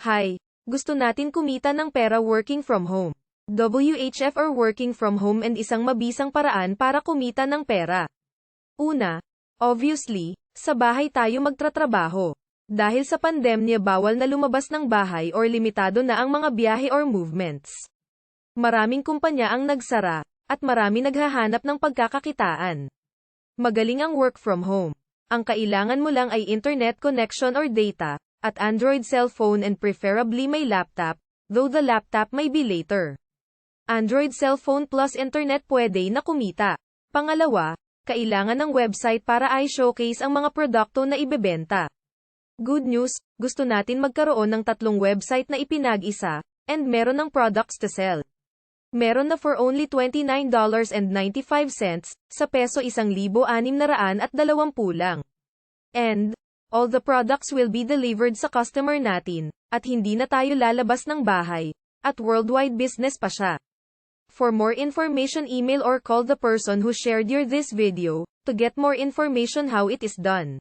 Hi, gusto natin kumita ng pera working from home. WHF or working from home and isang mabisang paraan para kumita ng pera. Una, obviously, sa bahay tayo magtratrabaho. Dahil sa pandemya bawal na lumabas ng bahay or limitado na ang mga biyahe or movements. Maraming kumpanya ang nagsara, at marami naghahanap ng pagkakakitaan. Magaling ang work from home. Ang kailangan mo lang ay internet connection or data, at Android cellphone and preferably may laptop, though the laptop may be later. Android cellphone plus internet pwede na kumita. Pangalawa, kailangan ng website para i-showcase ang mga produkto na ibebenta. Good news, gusto natin magkaroon ng 3 website na ipinag-isa, and meron ng products to sell. Meron na for only $29.95, sa peso 1,620 lang. And, all the products will be delivered sa customer natin, at hindi na tayo lalabas ng bahay, at worldwide business pa siya. For more information email or call the person who shared this video, to get more information how it is done.